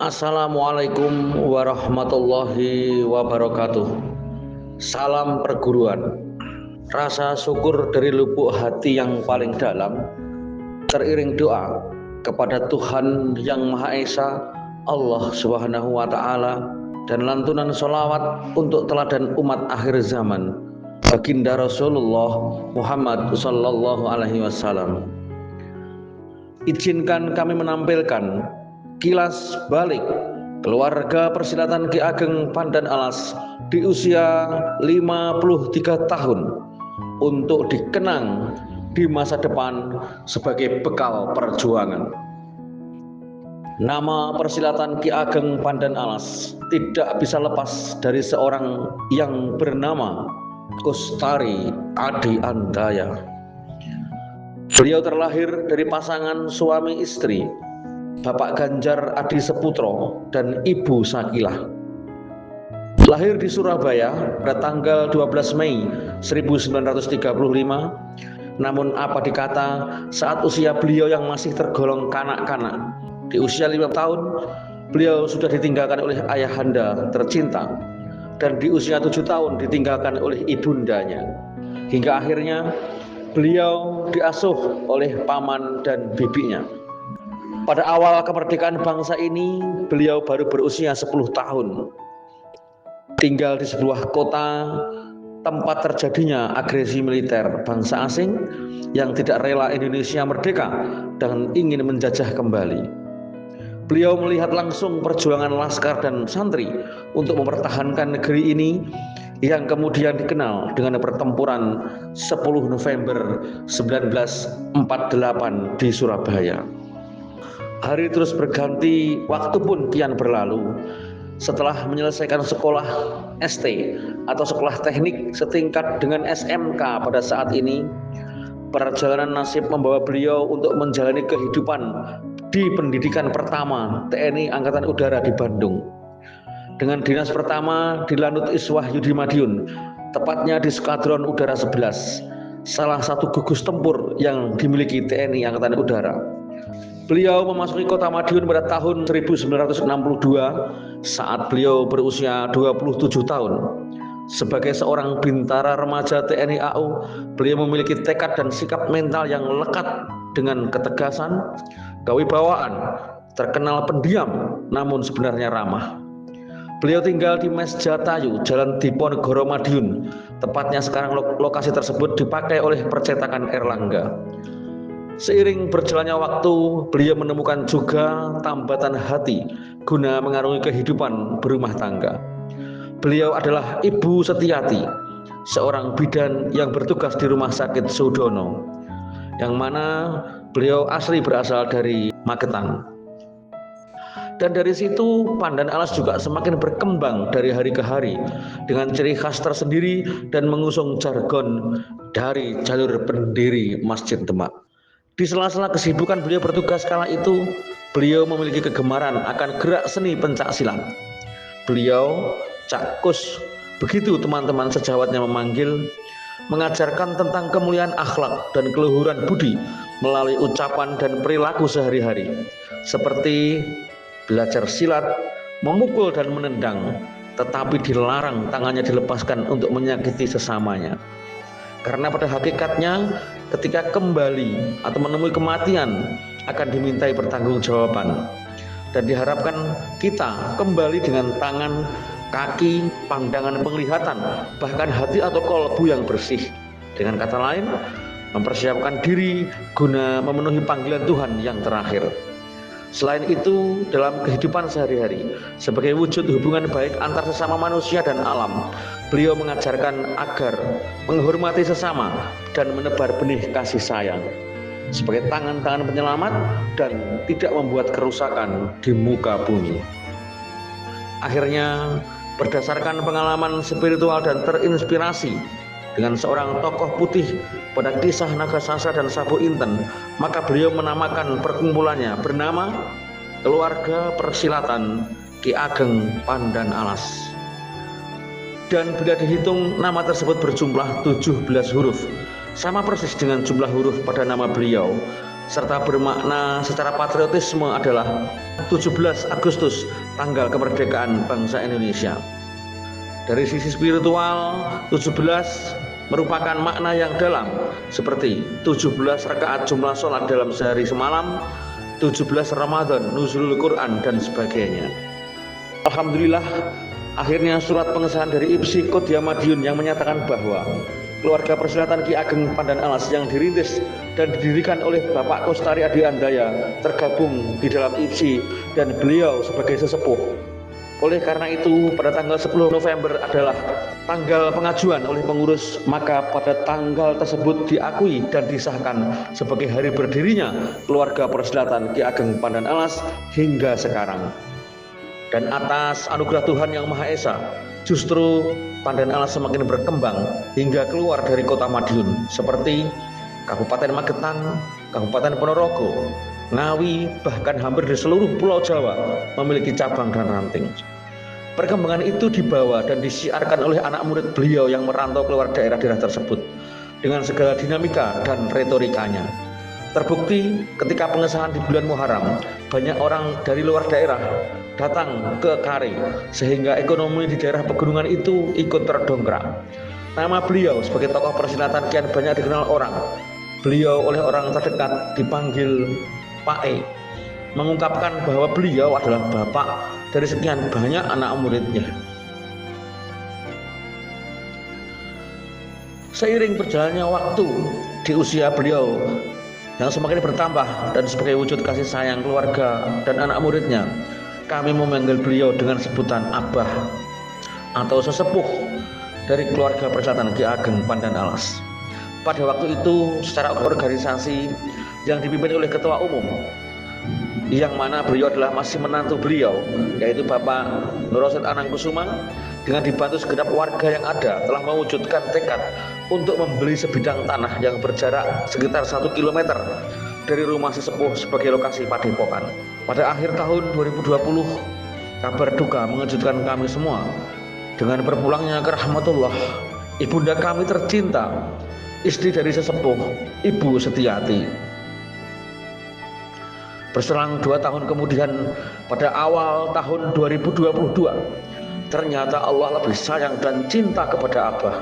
Assalamualaikum warahmatullahi wabarakatuh. Salam perguruan. Rasa syukur dari lubuk hati yang paling dalam, teriring doa kepada Tuhan Yang Maha Esa, Allah Subhanahu wa Ta'ala, dan lantunan sholawat untuk teladan umat akhir zaman, baginda Rasulullah Muhammad sallallahu alaihi wasallam. Izinkan kami menampilkan kilas balik keluarga persilatan Ki Ageng Pandan Alas di usia 53 tahun untuk dikenang di masa depan sebagai bekal perjuangan. Nama persilatan Ki Ageng Pandan Alas tidak bisa lepas dari seorang yang bernama Kustari Adi Andaya. Beliau terlahir dari pasangan suami istri, Bapak Ganjar Adi Seputro dan Ibu Sakilah. Lahir di Surabaya pada tanggal 12 Mei 1935. Namun apa dikata, saat usia beliau yang masih tergolong kanak-kanak, di usia 5 tahun, beliau sudah ditinggalkan oleh ayahanda tercinta, dan di usia 7 tahun ditinggalkan oleh ibundanya. Hingga akhirnya beliau diasuh oleh paman dan bibinya. Pada awal kemerdekaan bangsa ini, beliau baru berusia 10 tahun. Tinggal di sebuah kota tempat terjadinya agresi militer bangsa asing yang tidak rela Indonesia merdeka dan ingin menjajah kembali. Beliau melihat langsung perjuangan laskar dan santri untuk mempertahankan negeri ini yang kemudian dikenal dengan pertempuran 10 November 1948 di Surabaya. Hari terus berganti, waktu pun kian berlalu. Setelah menyelesaikan sekolah ST atau sekolah teknik setingkat dengan SMK pada saat ini, perjalanan nasib membawa beliau untuk menjalani kehidupan di pendidikan pertama TNI Angkatan Udara di Bandung. Dengan dinas pertama di Lanut Iswah Yudi Madiun, tepatnya di Skadron Udara 11, salah satu gugus tempur yang dimiliki TNI Angkatan Udara. Beliau memasuki kota Madiun pada tahun 1962 saat beliau berusia 27 tahun. Sebagai seorang bintara remaja TNI AU, beliau memiliki tekad dan sikap mental yang lekat dengan ketegasan, kewibawaan, terkenal pendiam namun sebenarnya ramah. Beliau tinggal di Mes Jatayu, Jalan Diponegoro Madiun. Tepatnya sekarang lokasi tersebut dipakai oleh percetakan Erlangga. Seiring berjalannya waktu, beliau menemukan juga tambatan hati guna mengarungi kehidupan berumah tangga. Beliau adalah Ibu Setiati, seorang bidan yang bertugas di Rumah Sakit Sudono, yang mana beliau asli berasal dari Magetan. Dan dari situ Pandan Alas juga semakin berkembang dari hari ke hari dengan ciri khas tersendiri dan mengusung jargon dari jalur pendiri Masjid Demak. Di sela-sela kesibukan beliau bertugas kala itu, beliau memiliki kegemaran akan gerak seni pencak silat. Beliau, Cak Kus, begitu teman-teman sejawatnya memanggil, mengajarkan tentang kemuliaan akhlak dan keluhuran budi melalui ucapan dan perilaku sehari-hari, seperti belajar silat, memukul dan menendang, tetapi dilarang tangannya dilepaskan untuk menyakiti sesamanya. Karena pada hakikatnya ketika kembali atau menemui kematian akan dimintai pertanggungjawaban, dan diharapkan kita kembali dengan tangan, kaki, pandangan penglihatan, bahkan hati atau kolbu yang bersih. Dengan kata lain, mempersiapkan diri guna memenuhi panggilan Tuhan yang terakhir. Selain itu, dalam kehidupan sehari-hari, sebagai wujud hubungan baik antar sesama manusia dan alam, beliau mengajarkan agar menghormati sesama dan menebar benih kasih sayang sebagai tangan-tangan penyelamat dan tidak membuat kerusakan di muka bumi. Akhirnya, berdasarkan pengalaman spiritual dan terinspirasi dengan seorang tokoh putih pada kisah Nagasasa dan Sabu Inten, maka beliau menamakan perkumpulannya bernama Keluarga Persilatan Ki Ageng Pandan Alas. Dan bila dihitung, nama tersebut berjumlah 17 huruf, sama persis dengan jumlah huruf pada nama beliau. serta bermakna secara patriotisme adalah 17 Agustus, tanggal kemerdekaan bangsa Indonesia. Dari sisi spiritual, 17 merupakan makna yang dalam, seperti 17 rakaat jumlah sholat dalam sehari semalam, 17 Ramadan, nuzulul Quran, dan sebagainya. Alhamdulillah, akhirnya surat pengesahan dari IPSI Kodia Madiun yang menyatakan bahwa keluarga persilatan Ki Ageng Pandan Alas yang dirintis dan didirikan oleh Bapak Kostari Adi Andaya tergabung di dalam IPSI dan beliau sebagai sesepuh. Oleh karena itu, pada tanggal 10 November adalah tanggal pengajuan oleh pengurus, maka pada tanggal tersebut diakui dan disahkan sebagai hari berdirinya keluarga persilatan Ki Ageng Pandan Alas hingga sekarang. Dan atas anugerah Tuhan Yang Maha Esa, justru Pandan Alas semakin berkembang hingga keluar dari kota Madiun, seperti Kabupaten Magetan, Kabupaten Ponorogo, Ngawi, bahkan hampir di seluruh Pulau Jawa memiliki cabang dan ranting. Perkembangan itu dibawa dan disiarkan oleh anak murid beliau yang merantau keluar daerah-daerah tersebut dengan segala dinamika dan retorikanya. Terbukti ketika pengesahan di bulan Muharram, banyak orang dari luar daerah datang ke Kare, sehingga ekonomi di daerah pegunungan itu ikut terdongkrak. Nama beliau sebagai tokoh persilatan kian banyak dikenal orang. Beliau oleh orang terdekat dipanggil Pak E, mengungkapkan bahwa beliau adalah bapak dari sekian banyak anak muridnya. Seiring berjalannya waktu, di usia beliau yang semakin bertambah dan sebagai wujud kasih sayang keluarga dan anak muridnya, kami memanggil beliau dengan sebutan Abah atau sesepuh dari keluarga persilatan Ki Ageng Pandan Alas. Pada waktu itu secara organisasi yang dipimpin oleh ketua umum, yang mana beliau adalah masih menantu beliau, yaitu Bapak Nur Rosyid Anangkusuma, dengan dibantu segenap warga yang ada telah mewujudkan tekad untuk membeli sebidang tanah yang berjarak sekitar 1 km dari rumah sesepuh sebagai lokasi padepokan. Pada akhir tahun 2020, kabar duka mengejutkan kami semua dengan berpulangnya ke rahmatullah ibunda kami tercinta, istri dari sesepuh, Ibu Setiati. Berselang 2 tahun kemudian, pada awal tahun 2022, ternyata Allah lebih sayang dan cinta kepada Abah.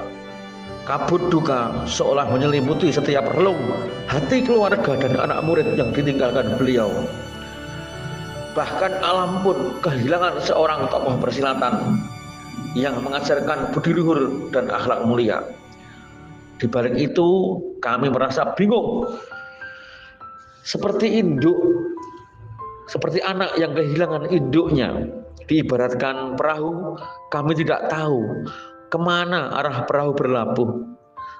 Kabut duka seolah menyelimuti setiap relung hati keluarga dan anak murid yang ditinggalkan beliau. Bahkan alam pun kehilangan seorang tokoh persilatan yang mengajarkan budi luhur dan akhlak mulia. Di balik itu, kami merasa bingung. Seperti anak yang kehilangan induknya. Diibaratkan perahu, kami tidak tahu kemana arah perahu berlabuh,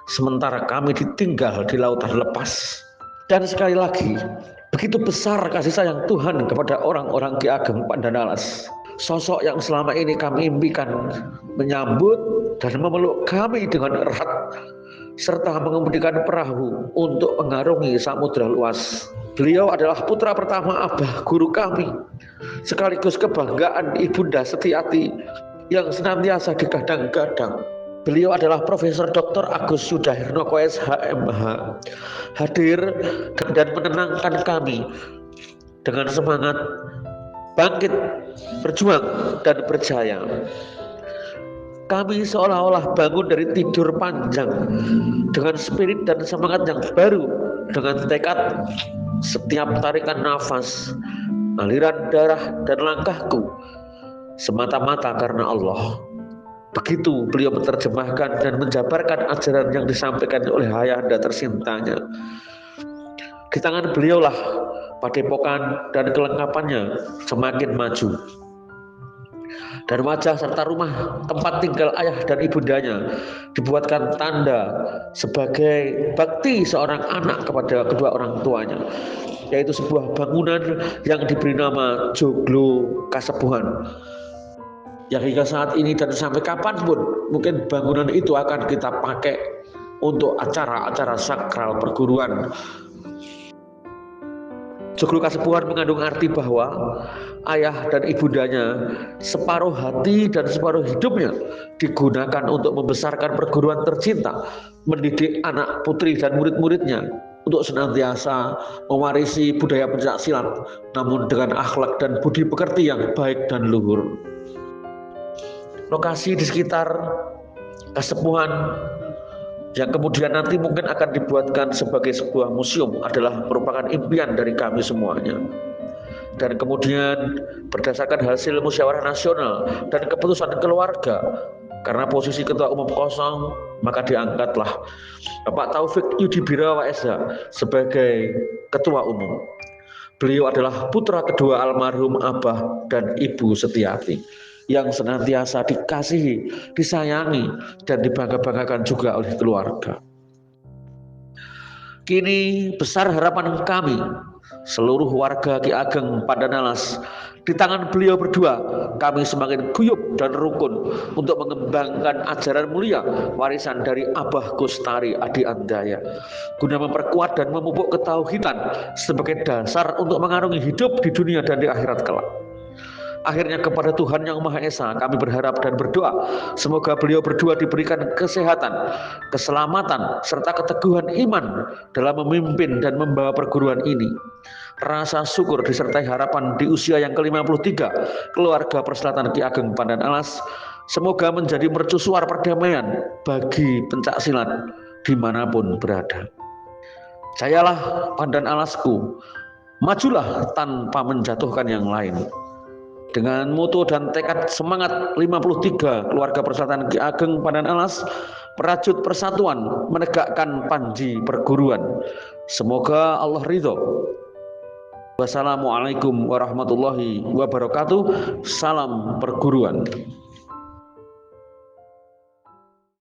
sementara kami ditinggal di lautan lepas. Dan sekali lagi, begitu besar kasih sayang Tuhan kepada orang-orang Ki Ageng Pandan Alas. Sosok yang selama ini kami impikan menyambut dan memeluk kami dengan erat, serta mengemudikan perahu untuk mengarungi samudra luas. Beliau adalah putra pertama Abah, guru kami, sekaligus kebanggaan Ibunda Setiati yang senantiasa digadang-gadang. Beliau adalah Profesor Dr. Agus Sudahirno KS HMH, hadir dan menenangkan kami dengan semangat bangkit, berjuang, dan berjaya. Kami seolah-olah bangun dari tidur panjang dengan spirit dan semangat yang baru, dengan tekad setiap tarikan nafas, aliran darah, dan langkahku semata-mata karena Allah. Begitu beliau menerjemahkan dan menjabarkan ajaran yang disampaikan oleh ayahanda tersintanya. Di tangan beliaulah padepokan dan kelengkapannya semakin maju. Dan wajah serta rumah tempat tinggal ayah dan ibundanya dibuatkan tanda sebagai bakti seorang anak kepada kedua orang tuanya, yaitu sebuah bangunan yang diberi nama Joglo Kasepuhan, yang hingga saat ini dan sampai kapanpun mungkin bangunan itu akan kita pakai untuk acara-acara sakral perguruan. Joglo Kasepuhan mengandung arti bahwa ayah dan ibundanya separuh hati dan separuh hidupnya digunakan untuk membesarkan perguruan tercinta, mendidik anak putri dan murid-muridnya untuk senantiasa mewarisi budaya pencaksilat, namun dengan akhlak dan budi pekerti yang baik dan luhur. Lokasi di sekitar Kasepuhan yang kemudian nanti mungkin akan dibuatkan sebagai sebuah museum adalah merupakan impian dari kami semuanya. Dan kemudian berdasarkan hasil musyawarah nasional dan keputusan keluarga, karena posisi ketua umum kosong, maka diangkatlah Bapak Taufik Yudhibira WSH sebagai ketua umum. Beliau adalah putra kedua almarhum Abah dan Ibu Setiati yang senantiasa dikasihi, disayangi, dan dibangga-banggakan juga oleh keluarga. Kini besar harapan kami, seluruh warga Ki Ageng Pandanalas, di tangan beliau berdua kami semakin guyup dan rukun untuk mengembangkan ajaran mulia warisan dari Abah Kustari Adi Andaya, guna memperkuat dan memupuk ketauhidan sebagai dasar untuk mengarungi hidup di dunia dan di akhirat kelak. Akhirnya kepada Tuhan Yang Maha Esa kami berharap dan berdoa semoga beliau berdua diberikan kesehatan, keselamatan, serta keteguhan iman dalam memimpin dan membawa perguruan ini. Rasa syukur disertai harapan di usia yang ke-53 keluarga Persilatan Ki Ageng Pandanalas semoga menjadi mercusuar perdamaian bagi pencaksilat dimanapun berada. Jayalah Pandanalasku, majulah tanpa menjatuhkan yang lain. Dengan mutu dan tekad semangat 53 keluarga Persilatan Ki Ageng Pandanalas, perajut persatuan menegakkan panji perguruan. Semoga Allah ridho. Wassalamualaikum warahmatullahi wabarakatuh. Salam perguruan.